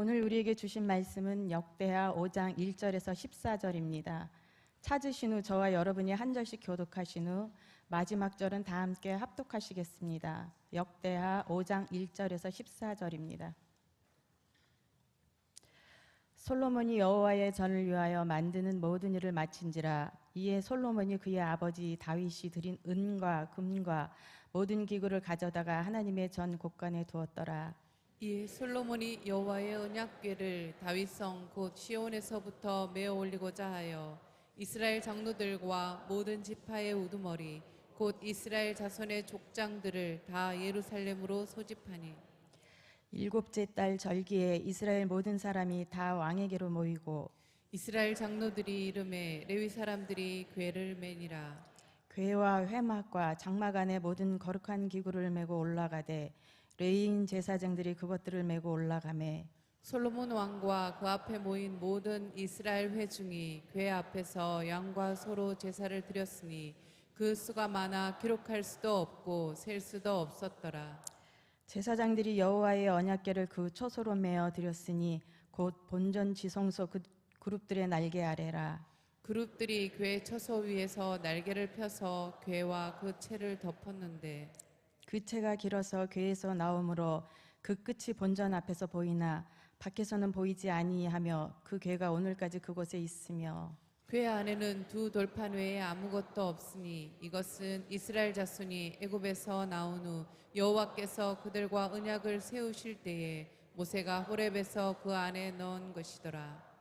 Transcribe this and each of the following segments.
오늘 우리에게 주신 말씀은 역대하 5장 1절에서 14절입니다. 찾으신 후 저와 여러분이 한 절씩 교독하신 후 마지막 절은 다 함께 합독하시겠습니다. 역대하 5장 1절에서 14절입니다. 솔로몬이 여호와의 전을 위하여 만드는 모든 일을 마친지라. 이에 솔로몬이 그의 아버지 다윗이 드린 은과 금과 모든 기구를 가져다가 하나님의 전 곳간에 두었더라. 이에 솔로몬이 여호와의 언약궤를 다윗성 곧 시온에서부터 메어 올리고자 하여 이스라엘 장로들과 모든 지파의 우두머리 곧 이스라엘 자손의 족장들을 다 예루살렘으로 소집하니 일곱째 달 절기에 이스라엘 모든 사람이 다 왕에게로 모이고 이스라엘 장로들이 이름에 레위 사람들이 궤를 매니라. 궤와 회막과 장막 안에 모든 거룩한 기구를 메고 올라가되 레위인 제사장들이 그것들을 메고 올라가매 솔로몬 왕과 그 앞에 모인 모든 이스라엘 회중이 궤 앞에서 양과 소로 제사를 드렸으니 그 수가 많아 기록할 수도 없고 셀 수도 없었더라. 제사장들이 여호와의 언약궤를 그 초소로 메어 드렸으니 곧 본전 지성소 그 그룹들의 날개 아래라. 그룹들이 궤 처소 위에서 날개를 펴서 궤와 그 채를 덮었는데 그 채가 길어서 궤에서 나오므로 그 끝이 본전 앞에서 보이나 밖에서는 보이지 아니하며 그 궤가 오늘까지 그곳에 있으며 궤 안에는 두 돌판 외에 아무것도 없으니 이것은 이스라엘 자손이 애굽에서 나온 후 여호와께서 그들과 언약을 세우실 때에 모세가 호렙에서 그 안에 넣은 것이더라.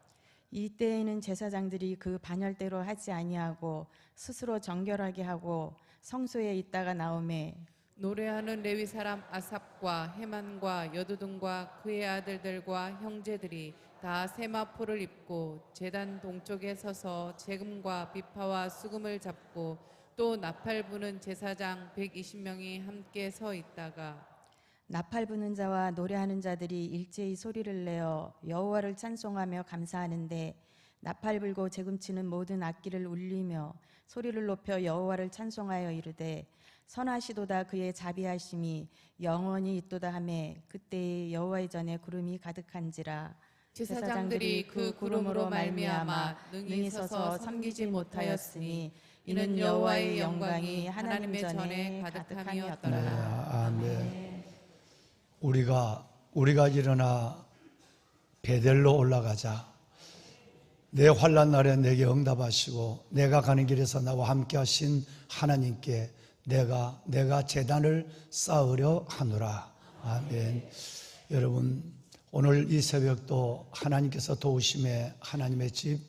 이때에는 제사장들이 그 반열대로 하지 아니하고 스스로 정결하게 하고 성소에 있다가 나오매 노래하는 레위 사람 아삽과 헤만과 여두둔과 그의 아들들과 형제들이 다 세마포를 입고 제단 동쪽에 서서 재금과 비파와 수금을 잡고 또 나팔 부는 제사장 120명이 함께 서 있다가 나팔 부는 자와 노래하는 자들이 일제히 소리를 내어 여호와를 찬송하며 감사하는데 나팔 불고 재금치는 모든 악기를 울리며 소리를 높여 여호와를 찬송하여 이르되 선하시도다 그의 자비하심이 영원히 있도다 하매 그때에 여호와의 전에 구름이 가득한지라. 제사장들이 그 구름으로 말미암아 능히 서서 섬기지 못하였으니 이는 여호와의 영광이 하나님 전에 가득함이었더라. 네, 아멘. 우리가 일어나 베델로 올라가자. 내 환난 날에 내게 응답하시고 내가 가는 길에서 나와 함께 하신 하나님께 내가 제단을 쌓으려 하노라. 아멘. 여러분, 오늘 이 새벽도 하나님께서 도우심에 하나님의 집,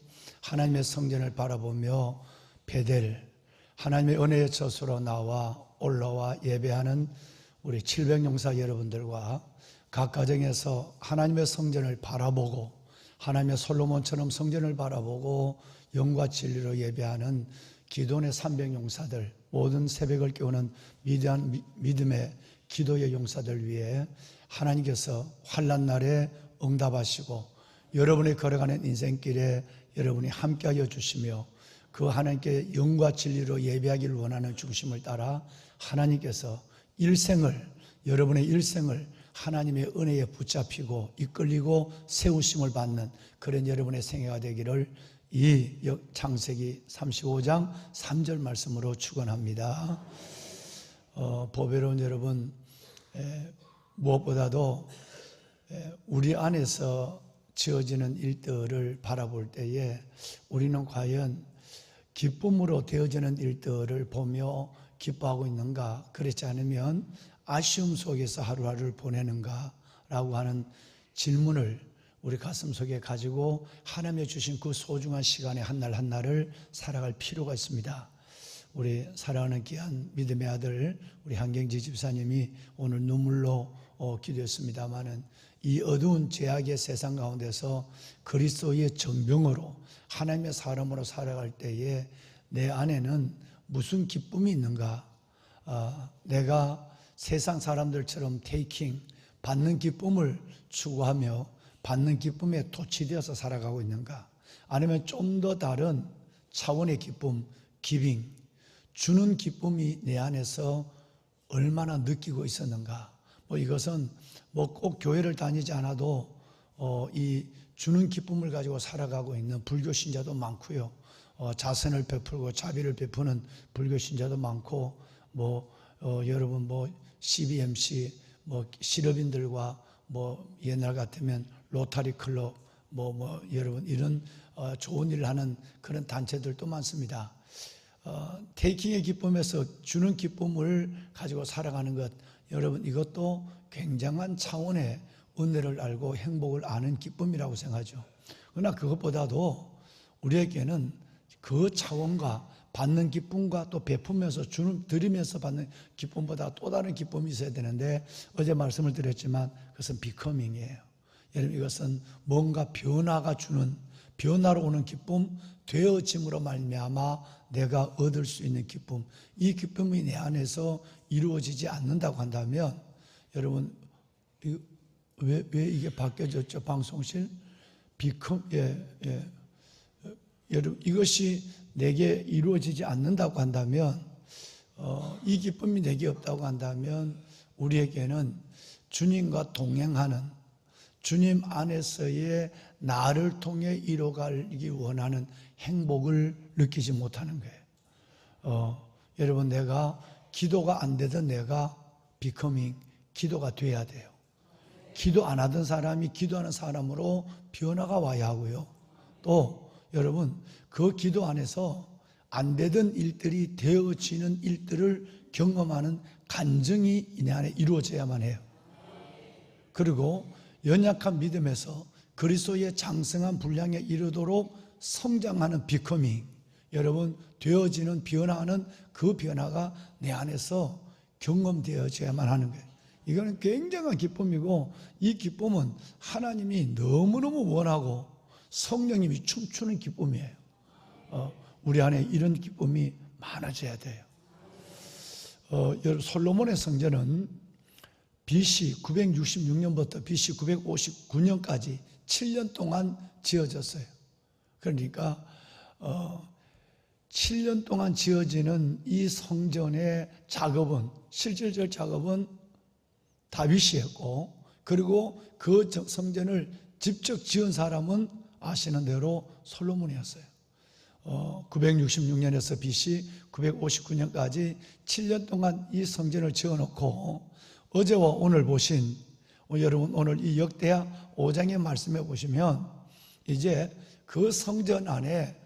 하나님의 성전을 바라보며 베델, 하나님의 은혜의 젖으로 나와 올라와 예배하는 우리 700용사 여러분들과 각 가정에서 하나님의 성전을 바라보고 하나님의 솔로몬처럼 성전을 바라보고 영과 진리로 예배하는 기도원의 300용사들, 모든 새벽을 깨우는 위대한 믿음의 기도의 용사들 위해 하나님께서 환난 날에 응답하시고 여러분이 걸어가는 인생길에 여러분이 함께하여 주시며 그 하나님께 영과 진리로 예배하기를 원하는 중심을 따라 하나님께서 여러분의 일생을 하나님의 은혜에 붙잡히고 이끌리고 세우심을 받는 그런 여러분의 생애가 되기를 이 창세기 35장 3절 말씀으로 축원합니다. 보배로운 여러분, 무엇보다도 우리 안에서 지어지는 일들을 바라볼 때에 우리는 과연 기쁨으로 되어지는 일들을 보며 기뻐하고 있는가? 그렇지 않으면 아쉬움 속에서 하루하루를 보내는가? 라고 하는 질문을 우리 가슴 속에 가지고 하나님의 주신 그 소중한 시간에 한날 한날을 살아갈 필요가 있습니다. 우리 사랑하는 귀한 믿음의 아들 우리 한경지 집사님이 오늘 눈물로 기도했습니다마는 이 어두운 죄악의 세상 가운데서 그리스도의 전병으로 하나님의 사람으로 살아갈 때에 내 안에는 무슨 기쁨이 있는가? 내가 세상 사람들처럼 받는 기쁨을 추구하며 받는 기쁨에 도취되어서 살아가고 있는가? 아니면 좀 더 다른 차원의 기쁨, 주는 기쁨이 내 안에서 얼마나 느끼고 있었는가? 이것은 꼭 교회를 다니지 않아도 이 주는 기쁨을 가지고 살아가고 있는 불교 신자도 많고요. 자선을 베풀고 자비를 베푸는 불교 신자도 많고, 여러분 CBMC 실업인들과 옛날 같으면 로타리 클럽 여러분 이런 좋은 일을 하는 그런 단체들도 많습니다. 테이킹의 기쁨에서 주는 기쁨을 가지고 살아가는 것, 여러분 이것도 굉장한 차원의 은혜를 알고 행복을 아는 기쁨이라고 생각하죠. 그러나 그것보다도 우리에게는 그 차원과 받는 기쁨과 또 베푸면서 드리면서 받는 기쁨보다 또 다른 기쁨이 있어야 되는데, 어제 말씀을 드렸지만 그것은 비커밍이에요. 여러분 이것은 뭔가 변화로 오는 기쁨, 되어짐으로 말미암아 내가 얻을 수 있는 기쁨, 이 기쁨이 내 안에서 이루어지지 않는다고 한다면, 여러분 왜 이게 바뀌어졌죠? 방송실 여러분 이것이 내게 이루어지지 않는다고 한다면, 이 기쁨이 내게 없다고 한다면 우리에게는 주님과 동행하는, 주님 안에서의 나를 통해 이루어가기 원하는 행복을 느끼지 못하는 거예요. 여러분 내가 기도가 안 되던 내가 비커밍 기도가 돼야 돼요. 기도 안 하던 사람이 기도하는 사람으로 변화가 와야 하고요. 또 여러분 그 기도 안에서 안 되던 일들이 되어지는 일들을 경험하는 간증이 내 안에 이루어져야만 해요. 그리고 연약한 믿음에서 그리스도의 장성한 분량에 이르도록 성장하는 비커밍, 여러분 되어지는 변화하는 그 변화가 내 안에서 경험되어져야만 하는 거예요. 이거는 굉장한 기쁨이고, 이 기쁨은 하나님이 너무너무 원하고 성령님이 춤추는 기쁨이에요. 우리 안에 이런 기쁨이 많아져야 돼요. 솔로몬의 성전은 BC 966년부터 BC 959년까지 7년 동안 지어졌어요. 그러니까 7년 동안 지어지는 이 성전의 작업은, 실질적 작업은 다윗이 했고, 그리고 그 성전을 직접 지은 사람은 아시는 대로 솔로몬이었어요. 966년에서 BC 959년까지 7년 동안 이 성전을 지어놓고, 어제와 오늘 보신 여러분 오늘 이 역대하 5장의 말씀에 보시면 이제 그 성전 안에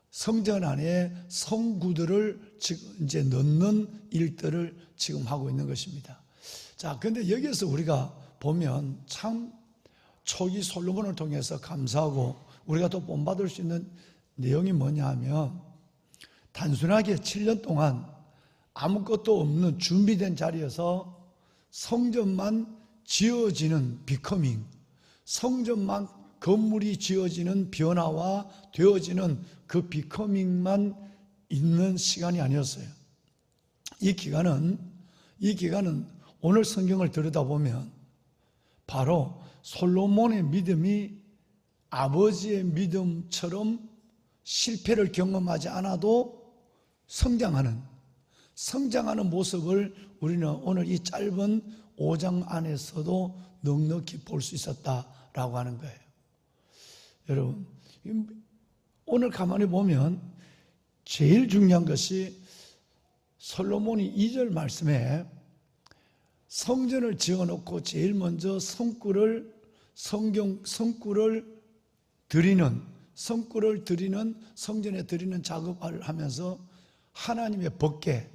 성전 안에 성구들을 지금 이제 넣는 일들을 지금 하고 있는 것입니다. 자, 근데 여기에서 우리가 보면 참 초기 솔로몬을 통해서 감사하고 우리가 또 본받을 수 있는 내용이 뭐냐 하면, 단순하게 7년 동안 아무것도 없는 준비된 자리에서 성전만 지어지는 비커밍, 성전만 건물이 지어지는 변화와 되어지는 그 비커밍만 있는 시간이 아니었어요. 이 기간은 오늘 성경을 들여다보면 바로 솔로몬의 믿음이 아버지의 믿음처럼 실패를 경험하지 않아도 성장하는 모습을 우리는 오늘 이 짧은 5장 안에서도 넉넉히 볼 수 있었다라고 하는 거예요. 여러분, 오늘 가만히 보면 제일 중요한 것이 솔로몬이 2절 말씀에 성전을 지어놓고 제일 먼저 성구를 드리는 성전에 드리는 작업을 하면서 하나님의 법궤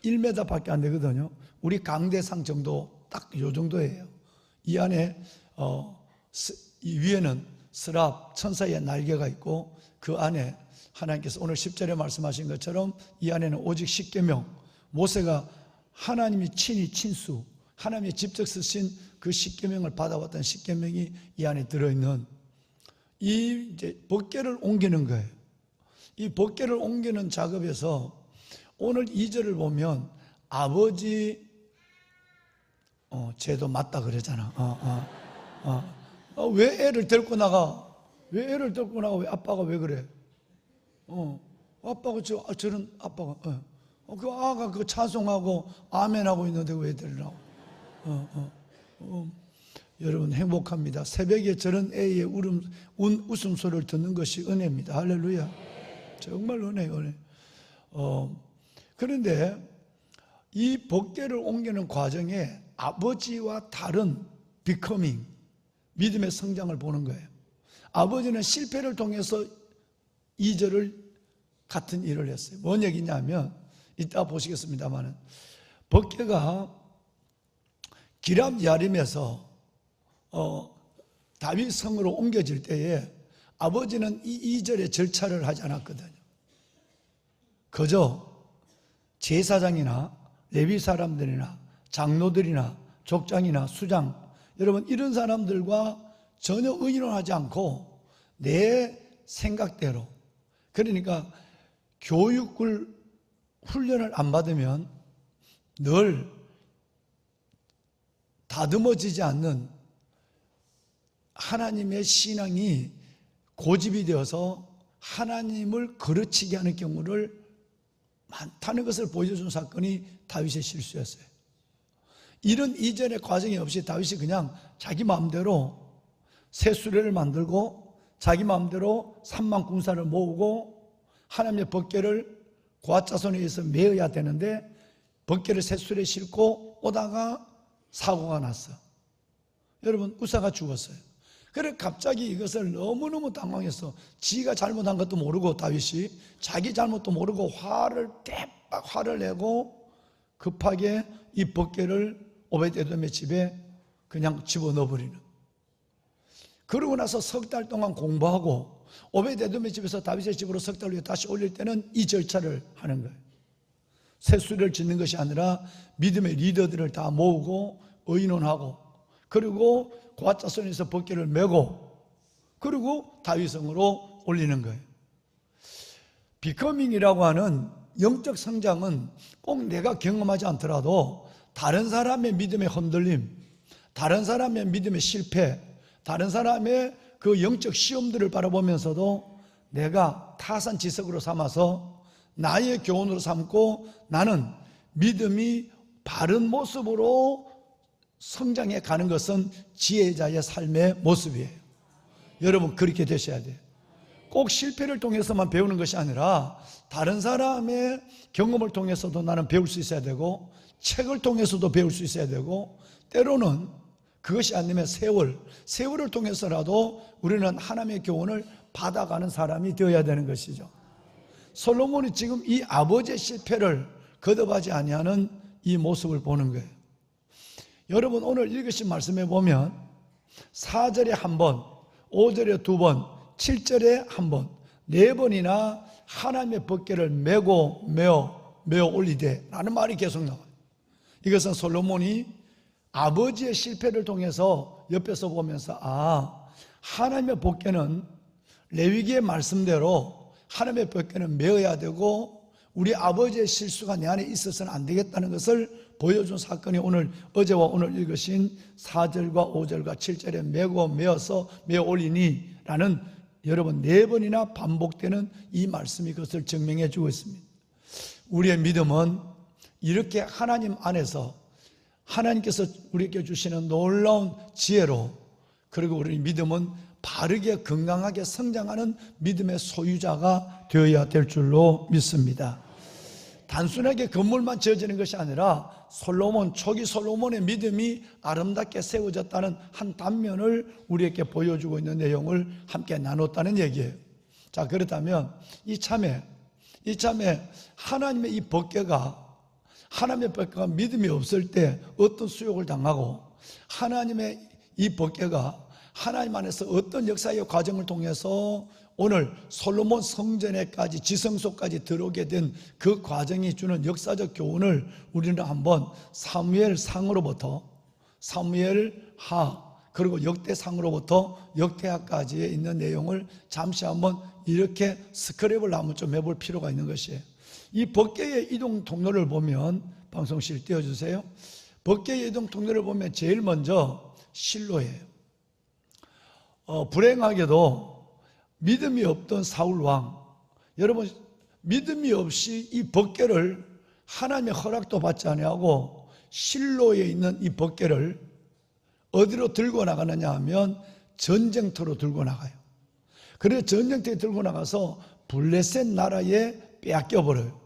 1m 밖에 안 되거든요. 우리 강대상 정도, 딱 요 정도예요. 이 안에 이 위에는 스랍 천사의 날개가 있고, 그 안에 하나님께서 오늘 10절에 말씀하신 것처럼 이 안에는 오직 십계명, 모세가 하나님이 친히 친수, 하나님이 직접 쓰신 그 십계명을 받아왔던 십계명이 이 안에 들어있는 이 이제 법궤를 옮기는 거예요. 이 법궤를 옮기는 작업에서 오늘 2절을 보면 아버지 쟤도 맞다 그러잖아. 왜 애를 데리고 나가? 왜 아빠가 왜 그래? 아빠가 저런 아빠가 그 아가 그 찬송하고 아멘하고 있는데 왜 데리라고? 여러분 행복합니다. 새벽에 저런 애의 웃음소리를 듣는 것이 은혜입니다. 할렐루야. 정말 은혜예요, 은혜. 그런데 이 법궤를 옮기는 과정에 아버지와 다른 비커밍, 믿음의 성장을 보는 거예요. 아버지는 실패를 통해서 2절을 같은 일을 했어요. 뭔 얘기냐면 이따 보시겠습니다만 법궤가 기럇 야림에서 다윗 성으로 옮겨질 때에 아버지는 이 2절의 절차를 하지 않았거든요. 그저 제사장이나 레위 사람들이나 장로들이나 족장이나 수장, 여러분 이런 사람들과 전혀 의논하지 않고 내 생각대로, 그러니까 교육을 훈련을 안 받으면 늘 다듬어지지 않는 하나님의 신앙이 고집이 되어서 하나님을 거르치게 하는 경우를 많다는 것을 보여준 사건이 다윗의 실수였어요. 이런 이전의 과정이 없이 다윗이 그냥 자기 마음대로 새 수레를 만들고 자기 마음대로 3만 군사를 모으고 하나님의 법궤를 고앗 자손에 의해서 메어야 되는데 법궤를 새 수레에 싣고 오다가 사고가 났어. 여러분 우사가 죽었어요. 그래 갑자기 이것을 너무너무 당황해서 지가 잘못한 것도 모르고 다윗이 자기 잘못도 모르고 화를 내고 급하게 이 법궤를 오베데돔의 집에 그냥 집어넣어버리는. 그러고 나서 석 달 동안 공부하고 오베데돔의 집에서 다윗의 집으로 석 달 후에 다시 올릴 때는 이 절차를 하는 거예요. 새 수레를 짓는 것이 아니라 믿음의 리더들을 다 모으고 의논하고 그리고 고앗 자손에서 법궤를 메고 그리고 다윗성으로 올리는 거예요. 비커밍이라고 하는 영적 성장은 꼭 내가 경험하지 않더라도 다른 사람의 믿음의 흔들림, 다른 사람의 믿음의 실패, 다른 사람의 그 영적 시험들을 바라보면서도 내가 타산지석으로 삼아서 나의 교훈으로 삼고 나는 믿음이 바른 모습으로 성장해 가는 것은 지혜자의 삶의 모습이에요. 여러분 그렇게 되셔야 돼요. 꼭 실패를 통해서만 배우는 것이 아니라 다른 사람의 경험을 통해서도 나는 배울 수 있어야 되고 책을 통해서도 배울 수 있어야 되고 때로는 그것이 아니면 세월을 통해서라도 우리는 하나님의 교훈을 받아가는 사람이 되어야 되는 것이죠. 솔로몬이 지금 이 아버지의 실패를 거듭하지 아니하는 이 모습을 보는 거예요. 여러분 오늘 읽으신 말씀에 보면 4절에 한 번, 5절에 두 번, 7절에 한 번, 4번이나 하나님의 법궤를 메고 메어 올리되 라는 말이 계속 나와요. 이것은 솔로몬이 아버지의 실패를 통해서 옆에서 보면서 하나님의 법궤는 레위기의 말씀대로 하나님의 법궤는 메어야 되고 우리 아버지의 실수가 내 안에 있어서는 안 되겠다는 것을 보여준 사건이 오늘 어제와 오늘 읽으신 4절과 5절과 7절에 메고 메어서 메어 올리니 라는 여러분 4번이나 반복되는 이 말씀이 그것을 증명해 주고 있습니다. 우리의 믿음은 이렇게 하나님 안에서 하나님께서 우리에게 주시는 놀라운 지혜로 그리고 우리 믿음은 바르게 건강하게 성장하는 믿음의 소유자가 되어야 될 줄로 믿습니다. 단순하게 건물만 지어지는 것이 아니라 초기 솔로몬의 믿음이 아름답게 세워졌다는 한 단면을 우리에게 보여주고 있는 내용을 함께 나눴다는 얘기예요. 자, 그렇다면 이참에 하나님의 이 법궤가 믿음이 없을 때 어떤 수욕을 당하고 하나님의 이 법궤가 하나님 안에서 어떤 역사의 과정을 통해서 오늘 솔로몬 성전에까지 지성소까지 들어오게 된 그 과정이 주는 역사적 교훈을 우리는 한번 사무엘상으로부터 사무엘하 그리고 역대상으로부터 역대하까지에 있는 내용을 잠시 한번 이렇게 스크랩을 한번 좀 해볼 필요가 있는 것이에요. 이 법궤의 이동 통로를 보면 방송실 띄워주세요. 법궤의 이동 통로를 보면 제일 먼저 실로예요. 불행하게도 믿음이 없던 사울왕, 여러분 믿음이 없이 이 법궤를 하나님의 허락도 받지 아니하고 실로에 있는 이 법궤를 어디로 들고 나가느냐 하면 전쟁터로 들고 나가요. 그래서 전쟁터에 들고 나가서 블레셋 나라에 빼앗겨 버려요.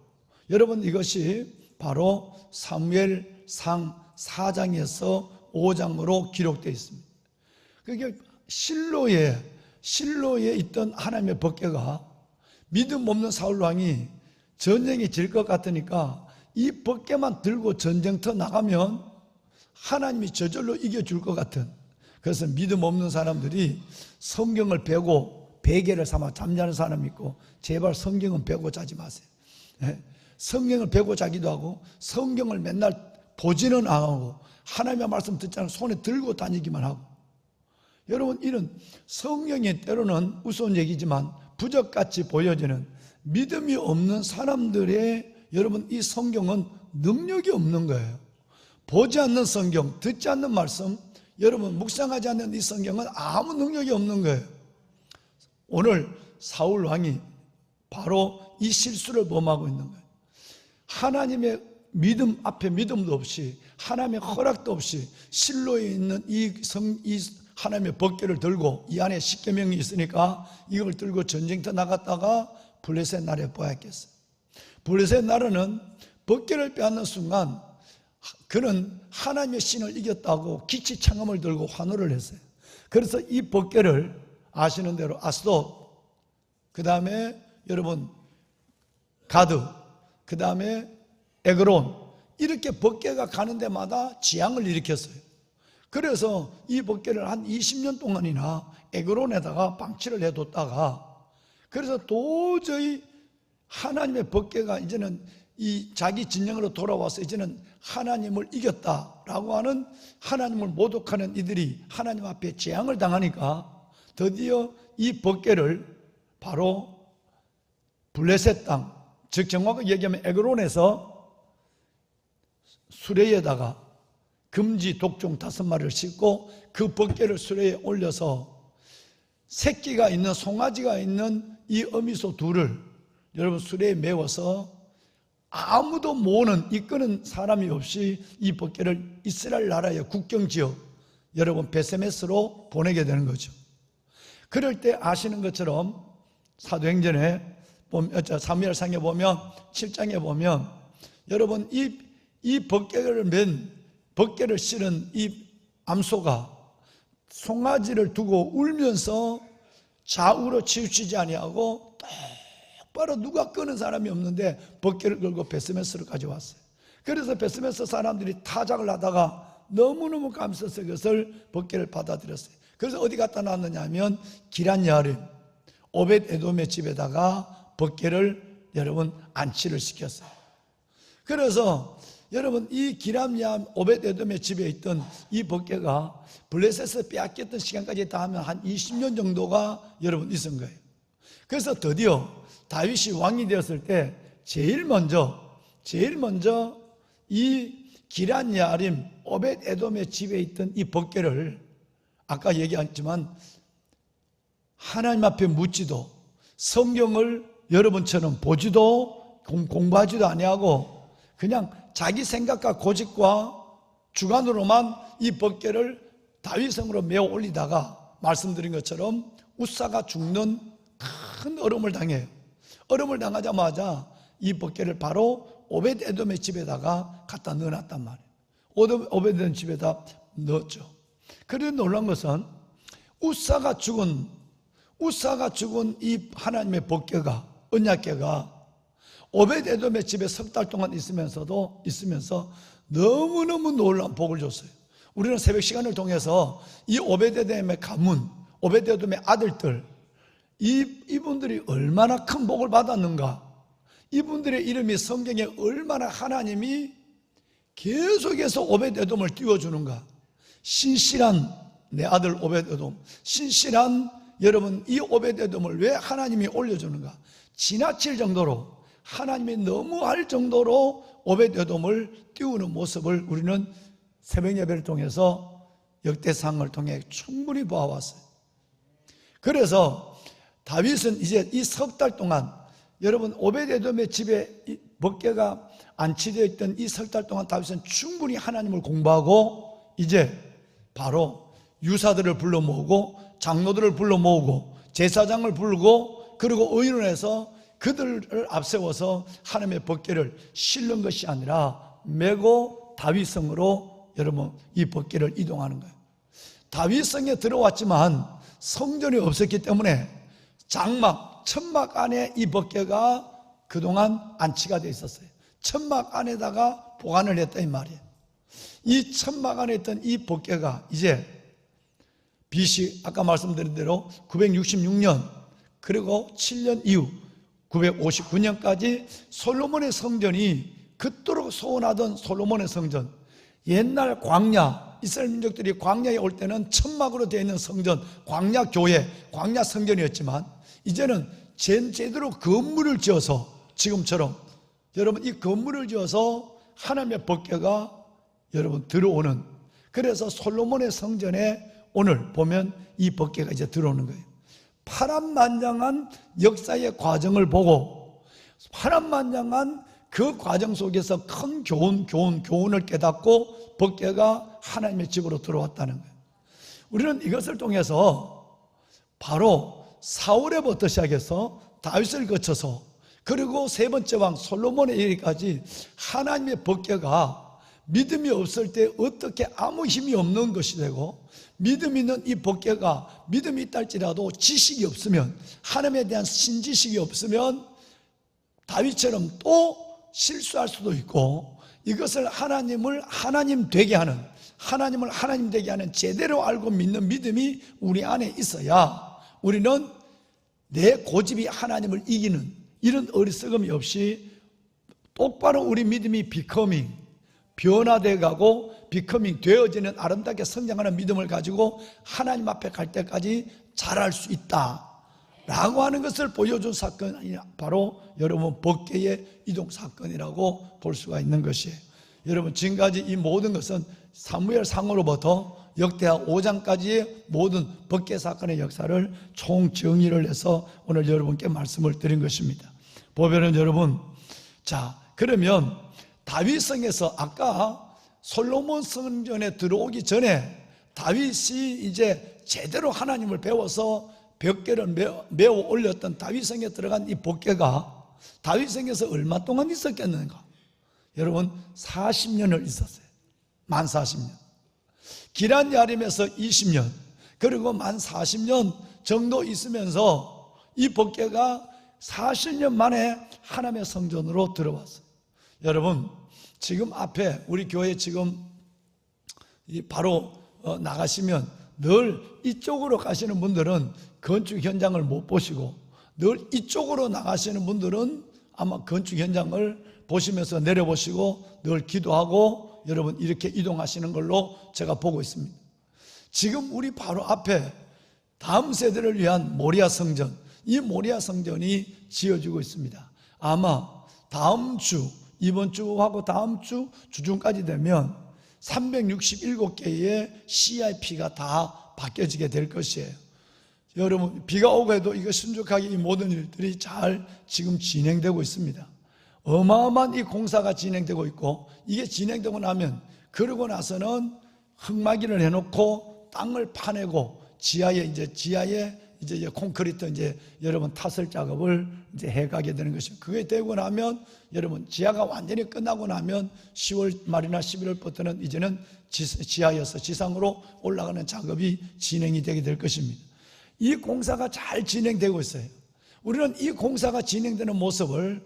여러분, 이것이 바로 사무엘상 4장에서 5장으로 기록되어 있습니다. 그게 실로에 있던 하나님의 법궤가 믿음 없는 사울 왕이 전쟁이 질 것 같으니까 이 법궤만 들고 전쟁터 나가면 하나님이 저절로 이겨줄 것 같은, 그래서 믿음 없는 사람들이 성경을 베고 베개를 삼아 잠자는 사람이 있고, 제발 성경은 베고 자지 마세요. 성경을 베고 자기도 하고 성경을 맨날 보지는 안 하고 하나님의 말씀 듣지 않고 손에 들고 다니기만 하고, 여러분, 이런 성경이 때로는 우스운 얘기지만 부적같이 보여지는 믿음이 없는 사람들의, 여러분, 이 성경은 능력이 없는 거예요. 보지 않는 성경, 듣지 않는 말씀, 여러분, 묵상하지 않는 이 성경은 아무 능력이 없는 거예요. 오늘 사울 왕이 바로 이 실수를 범하고 있는 거예요. 하나님의 믿음 앞에 믿음도 없이, 하나님의 허락도 없이 실로에 있는 이 하나님의 법궤를 들고, 이 안에 십계명이 있으니까 이걸 들고 전쟁터 나갔다가 블레셋 나라에 보았겠어요. 블레셋 나라는 법궤를 빼앗는 순간 그는 하나님의 신을 이겼다고 기치창음을 들고 환호를 했어요. 그래서 이 법궤를 아시는 대로 아스돗, 그 다음에 여러분 가드, 그 다음에 에그론, 이렇게 법궤가 가는 데마다 지향을 일으켰어요. 그래서 이 법궤를 한 20년 동안이나 에그론에다가 방치를 해뒀다가, 그래서 도저히 하나님의 법궤가 이제는 이 자기 진영으로 돌아와서 이제는 하나님을 이겼다라고 하는, 하나님을 모독하는 이들이 하나님 앞에 재앙을 당하니까 드디어 이 법궤를 바로 블레셋 땅, 즉 정확하게 얘기하면 에그론에서 수레에다가 금지 독종 5마리를 싣고 그 법궤를 수레에 올려서 새끼가 있는, 송아지가 있는 이 어미소 둘을 여러분 수레에 메워서 아무도 모으는, 이끄는 사람이 없이 이 법궤를 이스라엘 나라의 국경지역, 여러분 베세메스로 보내게 되는 거죠. 그럴 때 아시는 것처럼 사도행전에 사무엘상에 보면 7장에 보면 여러분 이 법궤를 실은 이 암소가 송아지를 두고 울면서 좌우로 치우치지 아니하고 똑바로 누가 끄는 사람이 없는데 법궤를 끌고 베스메스로 가져왔어요. 그래서 베스메스 사람들이 타작을 하다가 너무너무 감사해서 그것을 법궤를 받아들였어요. 그래서 어디 갖다 놨느냐 하면 기란 야림 오벳 에돔의 집에다가 법궤를 여러분 안치를 시켰어요. 그래서 여러분 이 기람야임 오벳 에돔의 집에 있던 이 법궤가 블레셋에서 빼앗겼던 시간까지 다 하면 한 20년 정도가 여러분 있은 거예요. 그래서 드디어 다윗이 왕이 되었을 때 제일 먼저 이 기란야림 오벳 에돔의 집에 있던 이 법궤를 아까 얘기했지만 하나님 앞에 묻지도, 성경을 여러분처럼 보지도 공부하지도 아니하고 그냥 자기 생각과 고집과 주관으로만 이 법궤를 다윗성으로 메어 올리다가 말씀드린 것처럼 우사가 죽는 큰 어려움을 당해요. 어려움을 당하자마자 이 법궤를 바로 오벳 에돔의 집에다가 갖다 넣어놨단 말이에요. 오벳 에돔 집에다 넣었죠. 그런데 놀란 것은 우사가 죽은 이 하나님의 법궤가, 언약궤가 오벳 에돔의 집에 석 달 동안 있으면서 너무너무 놀라운 복을 줬어요. 우리는 새벽 시간을 통해서 이 오벳 에돔의 가문, 오벳 에돔의 아들들, 이분들이 얼마나 큰 복을 받았는가, 이분들의 이름이 성경에 얼마나 하나님이 계속해서 오벳 에돔을 띄워주는가, 신실한 내 아들 오벳 에돔, 신실한 여러분 이 오벳 에돔을 왜 하나님이 올려주는가, 지나칠 정도로 하나님이 너무할 정도로 오벳 에돔을 띄우는 모습을 우리는 새벽 예배를 통해서 역대상을 통해 충분히 보아왔어요. 그래서 다윗은 이제 이 석 달 동안 여러분 오벳 에돔의 집에 법궤가 안치되어 있던 이 석 달 동안 다윗은 충분히 하나님을 공부하고 이제 바로 유사들을 불러 모으고 장로들을 불러 모으고 제사장을 부르고 그리고 의논해서 그들을 앞세워서 하나님의 법궤를 실는 것이 아니라 메고 다윗성으로 여러분 이 법궤를 이동하는 거예요. 다윗성에 들어왔지만 성전이 없었기 때문에 장막, 천막 안에 이 법궤가 그동안 안치가 되어 있었어요. 천막 안에다가 보관을 했다 이 말이에요. 이 천막 안에 있던 이 법궤가 이제 BC 아까 말씀드린 대로 966년 그리고 7년 이후 959년까지 솔로몬의 성전이 그토록 소원하던 솔로몬의 성전, 옛날 광야, 이스라엘 민족들이 광야에 올 때는 천막으로 되어 있는 성전, 광야 교회, 광야 성전이었지만 이제는 제대로 건물을 지어서 지금처럼 여러분 이 건물을 지어서 하나님의 법궤가 여러분 들어오는, 그래서 솔로몬의 성전에 오늘 보면 이 법궤가 이제 들어오는 거예요. 파란만장한 역사의 과정을 보고 파란만장한 그 과정 속에서 큰 교훈을 깨닫고 법궤가 하나님의 집으로 들어왔다는 거예요. 우리는 이것을 통해서 바로 사울에부터 시작해서 다윗을 거쳐서 그리고 세 번째 왕 솔로몬에 이르기까지 하나님의 법궤가 믿음이 없을 때 어떻게 아무 힘이 없는 것이 되고, 믿음 있는 이 법궤가 믿음이 있다 할지라도 지식이 없으면, 하나님에 대한 신지식이 없으면 다윗처럼 또 실수할 수도 있고, 이것을 하나님을 하나님 되게 하는, 하나님을 하나님 되게 하는 제대로 알고 믿는 믿음이 우리 안에 있어야 우리는 내 고집이 하나님을 이기는 이런 어리석음이 없이 똑바로 우리 믿음이 변화되어 가고 비커밍 되어지는 아름답게 성장하는 믿음을 가지고 하나님 앞에 갈 때까지 잘할 수 있다 라고 하는 것을 보여준 사건이 바로 여러분 법궤의 이동 사건이라고 볼 수가 있는 것이에요. 여러분 지금까지 이 모든 것은 사무엘 상으로부터 역대하 5장까지의 모든 법궤 사건의 역사를 총정리를 해서 오늘 여러분께 말씀을 드린 것입니다. 보면은 여러분, 자 그러면 다윗성에서 아까 솔로몬 성전에 들어오기 전에 다윗이 이제 제대로 하나님을 배워서 벽궤를 메워 올렸던 다윗성에 들어간 이 법궤가 다윗성에서 얼마 동안 있었겠는가? 여러분 40년을 있었어요. 만 40년. 기럇야림에서 20년, 그리고 만 40년 정도 있으면서 이 법궤가 40년 만에 하나님의 성전으로 들어왔어요. 여러분 지금 앞에 우리 교회 지금 바로 나가시면 늘 이쪽으로 가시는 분들은 건축 현장을 못 보시고, 늘 이쪽으로 나가시는 분들은 아마 건축 현장을 보시면서 내려보시고 늘 기도하고 여러분 이렇게 이동하시는 걸로 제가 보고 있습니다. 지금 우리 바로 앞에 다음 세대를 위한 모리아 성전, 이 모리아 성전이 지어지고 있습니다. 아마 다음 주, 이번 주하고 다음 주 주중까지 되면 367개의 CIP가 다 바뀌어지게 될 것이에요. 여러분 비가 오고 해도 이거 신속하게 이 모든 일들이 잘 지금 진행되고 있습니다. 어마어마한 이 공사가 진행되고 있고, 이게 진행되고 나면 그러고 나서는 흙막이를 해놓고 땅을 파내고 지하에 이제 콘크리트 이제 여러분 타설 작업을 이제 해가게 되는 것입니다. 그게 되고 나면 여러분 지하가 완전히 끝나고 나면 10월 말이나 11월부터는 이제는 지하에서 지상으로 올라가는 작업이 진행이 되게 될 것입니다. 이 공사가 잘 진행되고 있어요. 우리는 이 공사가 진행되는 모습을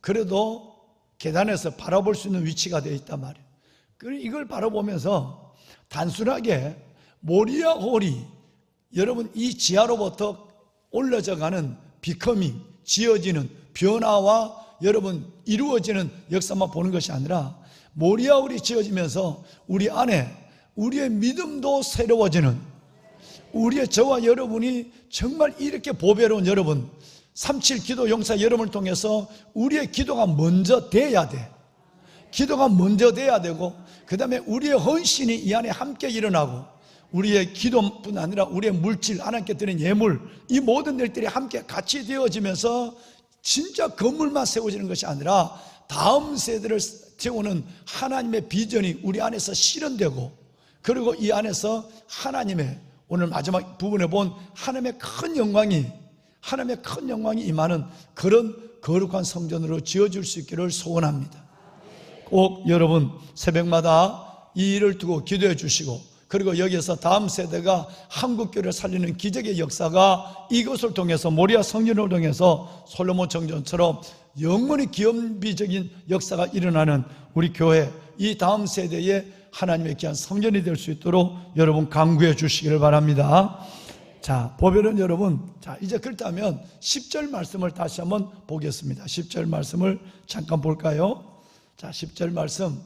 그래도 계단에서 바라볼 수 있는 위치가 되어 있단 말이에요. 이걸 바라보면서 단순하게 모리아 홀이 여러분 이 지하로부터 올려져 가는 비커밍, 지어지는 변화와 여러분 이루어지는 역사만 보는 것이 아니라 모리아 홀이 지어지면서 우리 안에 우리의 믿음도 새로워지는, 우리의 저와 여러분이 정말 이렇게 보배로운 여러분 37 기도 용사 여러분을 통해서 우리의 기도가 먼저 돼야 돼. 기도가 먼저 돼야 되고, 그 다음에 우리의 헌신이 이 안에 함께 일어나고, 우리의 기도뿐 아니라 우리의 물질, 하나님께 드린 예물, 이 모든 일들이 함께 같이 되어지면서 진짜 건물만 세워지는 것이 아니라 다음 세대를 세우는 하나님의 비전이 우리 안에서 실현되고, 그리고 이 안에서 하나님의 오늘 마지막 부분에 본 하나님의 큰 영광이 임하는 그런 거룩한 성전으로 지어줄 수 있기를 소원합니다. 꼭 여러분 새벽마다 이 일을 두고 기도해 주시고, 그리고 여기에서 다음 세대가 한국교회를 살리는 기적의 역사가 이것을 통해서 모리아 성전을 통해서 솔로몬 성전처럼 영원히 기업비적인 역사가 일어나는 우리 교회, 이 다음 세대에 하나님의 귀한 성전이 될 수 있도록 여러분 간구해 주시기를 바랍니다. 자, 보배는 여러분, 자, 이제 그렇다면 10절 말씀을 다시 한번 보겠습니다. 10절 말씀을 잠깐 볼까요? 자, 10절 말씀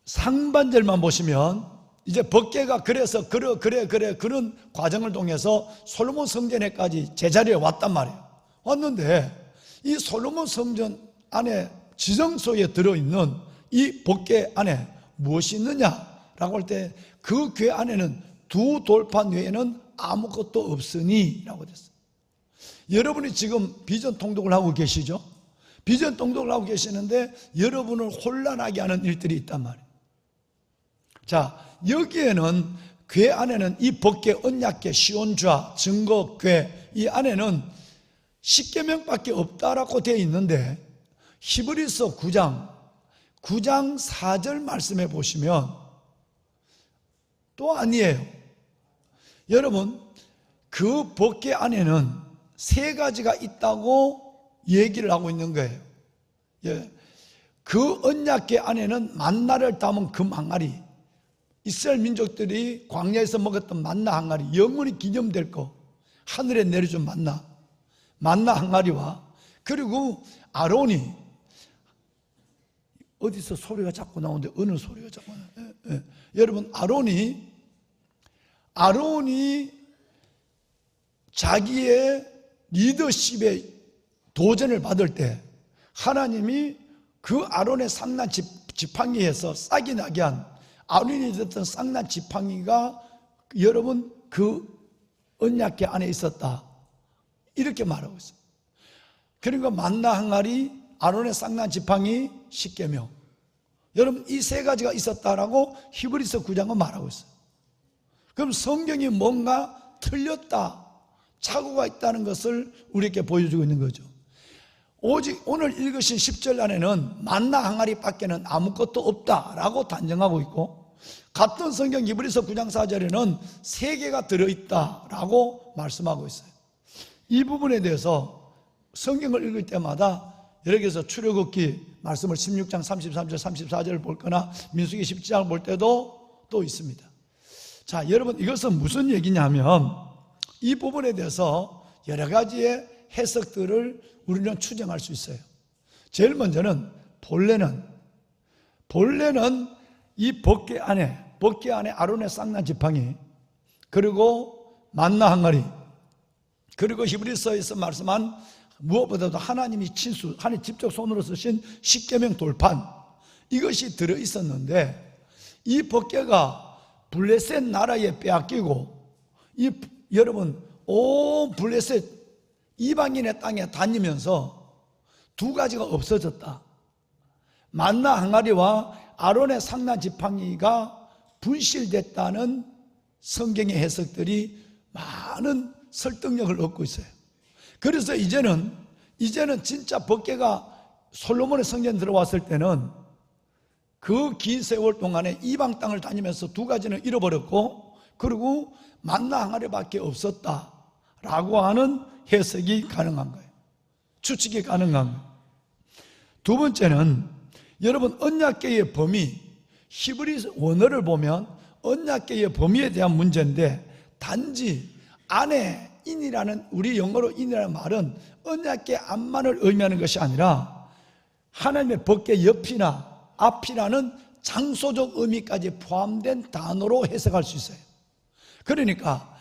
상반절만 보시면 이제 법궤가 그래서 그런 과정을 통해서 솔로몬 성전에까지 제자리에 왔단 말이에요. 왔는데 이 솔로몬 성전 안에 지성소에 들어있는 이 법궤 안에 무엇이 있느냐라고 할 때 그 궤 안에는 두 돌판 외에는 아무것도 없으니 라고 됐어요. 여러분이 지금 비전 통독을 하고 계시죠? 비전 통독을 하고 계시는데 여러분을 혼란하게 하는 일들이 있단 말이에요. 자, 여기에는 궤 안에는 이 법궤, 언약궤, 시온좌, 증거궤 이 안에는 10계명밖에 없다라고 되어 있는데 히브리서 9장 4절 말씀에 보시면 또 아니에요. 여러분, 그 법궤 안에는 세 가지가 있다고 얘기를 하고 있는 거예요. 예. 그 언약궤 안에는 만나를 담은 금 항아리, 이스라엘 민족들이 광야에서 먹었던 만나 항아리, 영원히 기념될 거, 하늘에 내려준 만나 항아리와, 그리고 아론이 어디서 소리가 자꾸 나오는데 어느 소리가 자꾸 나와요? 여러분, 아론이 자기의 리더십의 도전을 받을 때 하나님이 그 아론의 쌍난 지팡이에서 싹이 나게 한 아론이 됐던 쌍난 지팡이가 여러분 그 언약궤 안에 있었다, 이렇게 말하고 있어요. 그러니까 만나 항아리, 아론의 쌍난 지팡이, 10계명, 여러분 이 세 가지가 있었다라고 히브리서 9장은 말하고 있어요. 그럼 성경이 뭔가 틀렸다, 착오가 있다는 것을 우리에게 보여주고 있는 거죠. 오직 오늘 읽으신 10절 안에는 만나 항아리 밖에는 아무것도 없다라고 단정하고 있고, 같은 성경 히브리서 9장 4절에는 3개가 들어있다라고 말씀하고 있어요. 이 부분에 대해서 성경을 읽을 때마다 여기서 출애굽기 말씀을 16장 33절 34절을 볼 거나 민수기 17장을 볼 때도 또 있습니다. 자, 여러분, 이것은 무슨 얘기냐면 이 부분에 대해서 여러 가지의 해석들을 우리는 추정할 수 있어요. 제일 먼저는 본래는 이 법궤 안에 아론의 쌍난 지팡이, 그리고 만나 항아리, 그리고 히브리서에서 말씀한 무엇보다도 하나님이 직접 손으로 쓰신 10계명 돌판, 이것이 들어있었는데 이 법궤가 블레셋 나라에 빼앗기고 여러분 온 블레셋 이방인의 땅에 다니면서 두 가지가 없어졌다. 만나 항아리와 아론의 쌍난 지팡이가 분실됐다는 성경의 해석들이 많은 설득력을 얻고 있어요. 그래서 이제는 진짜 법궤가 솔로몬의 성전에 들어왔을 때는 그 긴 세월 동안에 이방 땅을 다니면서 두 가지는 잃어버렸고, 그리고 만나 항아리밖에 없었다라고 하는 해석이 가능한 거예요. 추측이 가능한 거예요. 두 번째는 여러분, 언약궤의 범위, 히브리 원어를 보면 언약궤의 범위에 대한 문제인데, 단지 안에 인이라는, 우리 영어로 인이라는 말은 언약궤 앞만을 의미하는 것이 아니라 하나님의 법궤 옆이나 앞이라는 장소적 의미까지 포함된 단어로 해석할 수 있어요. 그러니까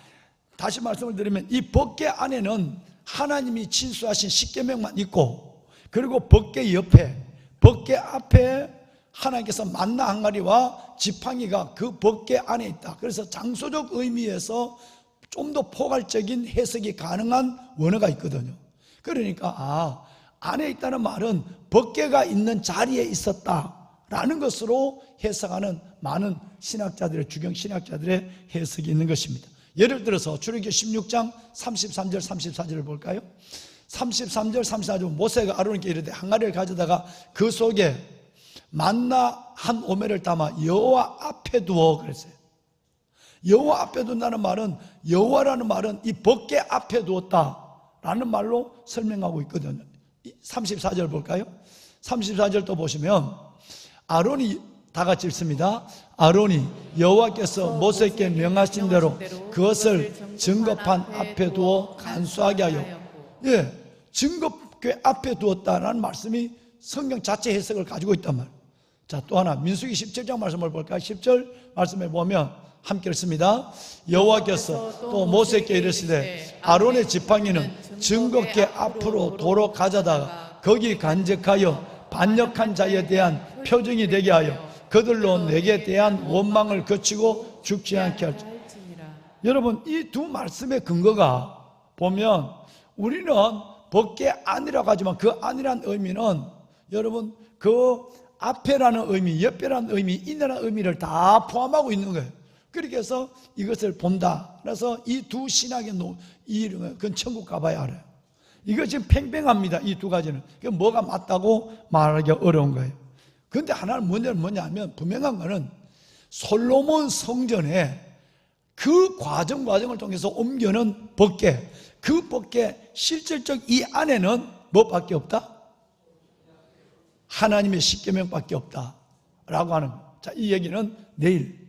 다시 말씀을 드리면 이 법궤 안에는 하나님이 친수하신 10계명만 있고, 그리고 법궤 옆에, 법궤 앞에 하나님께서 만나 항아리와 지팡이가 그 법궤 안에 있다. 그래서 장소적 의미에서 좀 더 포괄적인 해석이 가능한 원어가 있거든요. 그러니까 안에 있다는 말은 법궤가 있는 자리에 있었다라고 라는 것으로 해석하는 많은 신학자들의, 주경 신학자들의 해석이 있는 것입니다. 예를 들어서 출애굽기 16장 33절 34절을 볼까요? 33절 34절 모세가 아론에게 이르되 항아리를 가져다가 그 속에 만나 한 오멜을 담아 여호와 앞에 두어 그랬어요. 여호와 앞에 둔다는 말은, 여호와라는 말은 이 벗개 앞에 두었다라는 말로 설명하고 있거든요. 34절 볼까요? 34절 또 보시면 아론이 다 같이 읽습니다. 아론이 여호와께서 모세에게 명하신 대로 그것을 증거판 앞에 두어 간수하게 하여, 증거궤 앞에 두었다라는 말씀이 성경 자체 해석을 가지고 있단 말이에요. 자, 또 하나 민수기 17장 말씀을 볼까요? 10절 말씀에 보면 함께 읽습니다. 여호와께서 또 모세에게 이르시되 아론의 지팡이는 증거궤 앞으로 도로 가져다가 거기 간직하여 반역한 자에 대한 표징이 되게 하여 그들로 내게 대한 원망을 거치고 죽지 않게 할지니라. 여러분, 이 두 말씀의 근거가 보면 우리는 벗개 안이라고 하지만 그 안이라는 의미는 여러분 그 앞에라는 의미, 옆에라는 의미, 인이라는 의미를 다 포함하고 있는 거예요. 그렇게 해서 이것을 본다. 그래서 이 두 신학의 이름은 그건 천국 가봐야 알아요. 이거 지금 팽팽합니다. 이 두 가지는. 뭐가 맞다고 말하기 어려운 거예요. 그런데 하나는 뭐냐면 분명한 거는 솔로몬 성전에 그 과정을 통해서 옮겨는 벗개, 그 벗개 실질적 이 안에는 뭐밖에 없다? 하나님의 십계명밖에 없다라고 하는 거예요. 자, 이 얘기는 내일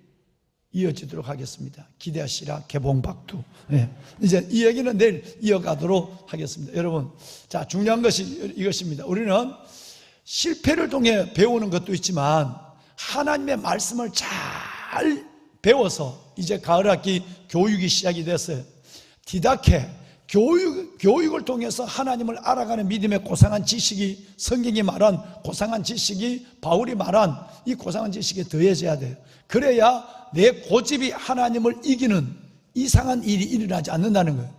이어지도록 하겠습니다. 기대하시라 개봉박두. 이제 이 얘기는 내일 이어가도록 하겠습니다. 여러분, 자, 중요한 것이 이것입니다. 우리는 실패를 통해 배우는 것도 있지만 하나님의 말씀을 잘 배워서 이제 가을학기 교육이 시작이 됐어요. 디다케, 교육을 통해서 하나님을 알아가는 믿음의 고상한 지식이, 성경이 말한 고상한 지식이, 바울이 말한 이 고상한 지식에 더해져야 돼요. 그래야 내 고집이 하나님을 이기는 이상한 일이 일어나지 않는다는 거예요.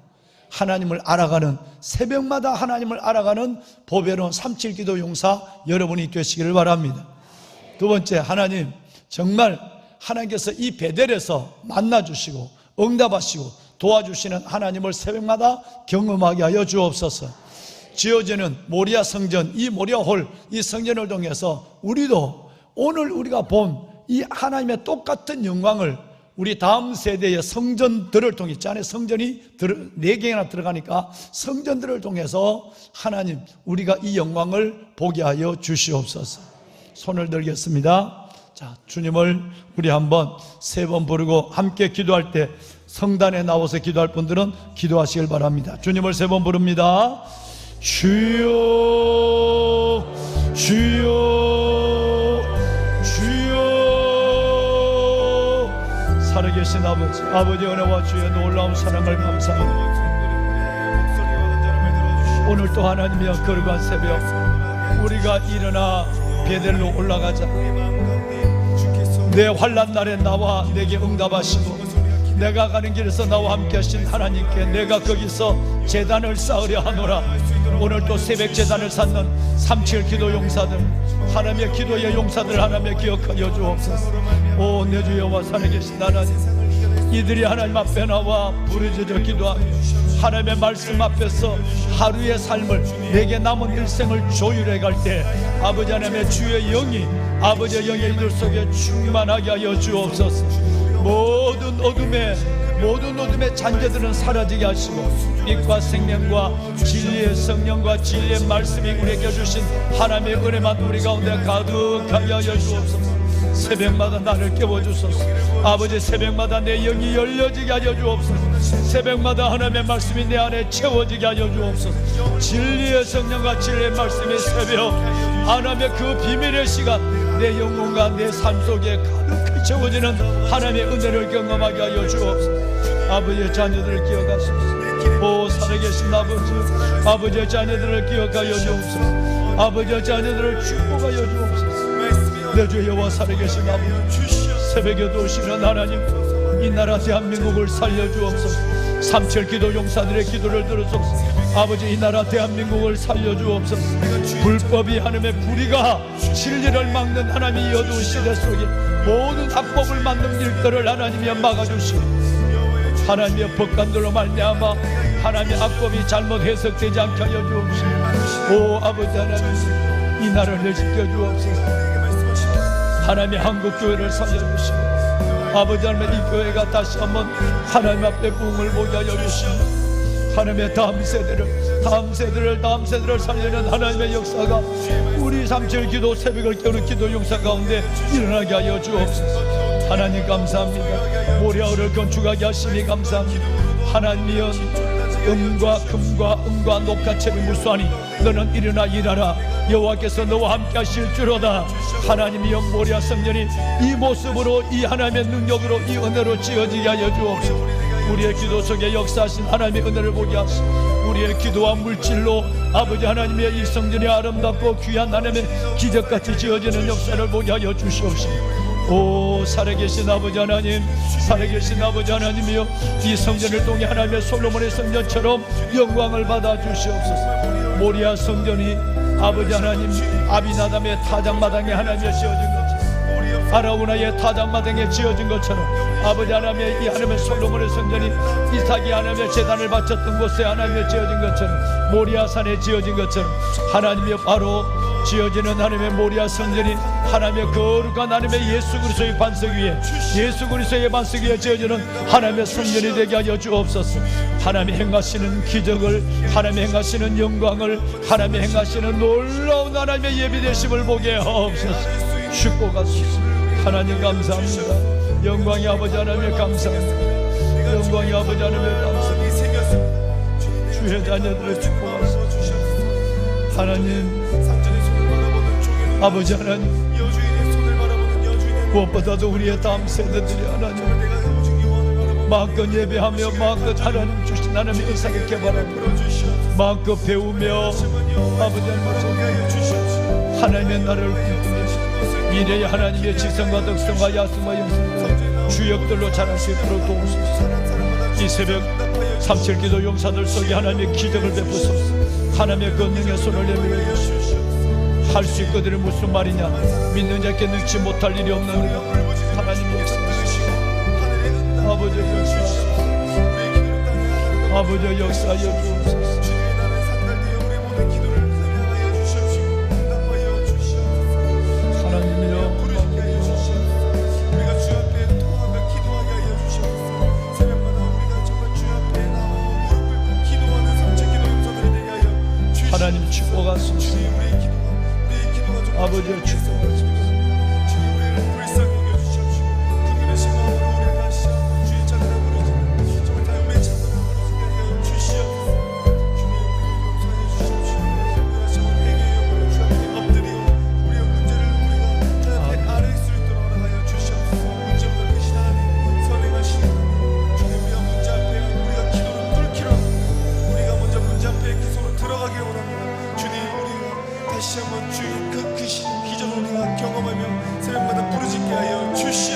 하나님을 알아가는, 새벽마다 하나님을 알아가는 보배로운 3.7기도 용사 여러분이 되시기를 바랍니다. 두 번째, 하나님 정말 하나님께서 이 베델에서 만나주시고 응답하시고 도와주시는 하나님을 새벽마다 경험하게 하여 주옵소서. 지어지는 모리아 성전, 이 모리아 홀, 이 성전을 통해서 우리도 오늘 우리가 본 이 하나님의 똑같은 영광을 우리 다음 세대의 성전들을 통해, 이 안에 성전이 4개나 들어가니까 성전들을 통해서 하나님 우리가 이 영광을 보게 하여 주시옵소서. 손을 들겠습니다. 자, 주님을 우리 한번 3번 부르고 함께 기도할 때 성단에 나와서 기도할 분들은 기도하시길 바랍니다. 주님을 3번 부릅니다. 주여 주여 주여. 살아계신 아버지, 아버지 은혜와 주의 놀라운 사랑을 감사합니다. 오늘 또 하나님이여 거룩한 새벽 우리가 일어나 베델로 올라가자. 내 환난 날에 나와 내게 응답하시고 내가 가는 길에서 나와 함께 하신 하나님께 내가 거기서 제단을 쌓으려 하노라. 오늘 또 새벽 제단을 쌓는 3.7 기도 용사들, 하나님의 기도의 용사들 하나님의 기억하여 주옵소서. 오, 내 주 여호와 살아계신 하나님, 이들이 하나님 앞에 나와 부르짖어 기도하며 하나님의 말씀 앞에서 하루의 삶을, 내게 남은 일생을 조율해 갈 때 아버지 하나님의 주의 영이, 아버지의 영의 이들 속에 충만하게 하여 주옵소서. 모든 어둠의 잔재들은 사라지게 하시고 빛과 생명과 진리의 성령과 진리의 말씀이 우리에게 주신 하나님의 은혜만 우리 가운데 가득하게 하여 주옵소서. 새벽마다 나를 깨워주소서. 아버지, 새벽마다 내 영이 열려지게 하여 주옵소서. 새벽마다 하나님의 말씀이 내 안에 채워지게 하여 주옵소서. 진리의 성령과 진리의 말씀이 새벽 하나님의 그 비밀의 시간 내 영혼과 내 삶 속에 가득히 채워지는 하나님의 은혜를 경험하게 하여 주옵소서. 아버지의 자녀들을 기억하소서. 오, 살아계신 아버지, 아버지의 자녀들을 기억하여 주옵소서. 아버지의 자녀들을 축복하여 주옵소서. 내 주 여호와 살아계신 아버지, 새벽에도 오시는 하나님, 이 나라 대한민국을 살려주옵소서. 3.7 기도 용사들의 기도를 들으소서. 아버지 이 나라 대한민국을 살려주옵소서. 불법이 하나님의 불의가 진리를 막는 하나님의 이 어두운 시대 속에 모든 악법을 막는 일들을 하나님이 막아주시고 하나님의 법관들로 말미암아 하나님의 악법이 잘못 해석되지 않게 하여 주옵시고 오 아버지 하나님 이 나라를 지켜주옵소서. 하나님의 한국교회를 살려주시고 아버지 하나님 이 교회가 다시 한번 하나님 앞에 부흥을 보게 하여 주시고 하나님의 다음 세대를 살리는 하나님의 역사가 우리 3.7 기도 새벽을 깨우는 기도 용사 가운데 일어나게 하여 주옵소서. 하나님 감사합니다. 모리아우를 건축하게 하시니 감사합니다. 하나님이여 금과 은과 녹화체를 무수하니 너는 일어나 일하라. 여호와께서 너와 함께 하실 줄로다. 하나님이여 모리아 성전이 이 모습으로 이 하나님의 능력으로 이 은혜로 지어지게 하여 주옵소서. 우리의 기도 속에 역사하신 하나님의 은혜를 보게 하시고 우리의 기도와 물질로 아버지 하나님의 이 성전이 아름답고 귀한 하나님의 기적같이 지어지는 역사를 보게 하여 주시옵시고 오 살아계신 아버지 하나님 살아계신 아버지 하나님이여 이 성전을 통해 하나님의 솔로몬의 성전처럼 영광을 받아 주시옵소서. 모리아 성전이 아버지 하나님 아비나답의 타작마당에 하나님의 지어진 것처럼 아라우나의 타작마당에 지어진 것처럼 아버지 하나님의 이 하나님의 솔로몬의 성전이 이삭이 하나님의 제단을 바쳤던 곳에 하나님의 지어진 것처럼 모리아산에 지어진 것처럼 하나님의 바로 지어지는 하나님의 모리아 성전이 하나님의 거룩한 하나님의 예수 그리스도의 반석 위에 예수 그리스도의 반석 위에 지어지는 하나님의 성전이 되게 하여 주옵소서. 하나님이 행하시는 기적을 하나님이 행하시는 영광을 하나님이 행하시는 놀라운 하나님의 예비되심을 보게 하옵소서. 축복하소서. 하나님 감사합니다. 영광이 아버지 하나님의 감사합니다. 영광이 아버지 하나님의 감사합니다. 주의 자녀들의 축복하소서. 하나님 아버지 하나님 무엇보다도 우리의 다음 세대들이 하나님 마음껏 예배하며 마음껏 하나님 주신 하나님의 의사를 개발하며 마음껏 배우며 아버지 하나님 하나님의 나라를 꿈꾸며 미래의 하나님의 지성과 덕성과 야성과 영성과 주역들로 자랄 수 있도록 도우소서. 이 새벽 3.7 기도 용사들 속에 하나님의 기적을 베푸소서. 하나님의 권능의 손을 내밀어 주시옵소서. 할 수 있거든요. 무슨 말이냐 믿는 자께 능치 못할 일이 없나이다. 하나님 역사하소서. 아버지 역사하소서. 아버지 역사하여 주옵소서. 하나님이여 하나님 축복하소서. 아버지의 축복하소서. 다시 한번 주의 그 기적을 우리가 경험하며 새벽마다 부르짖게 하여 주시옵소서.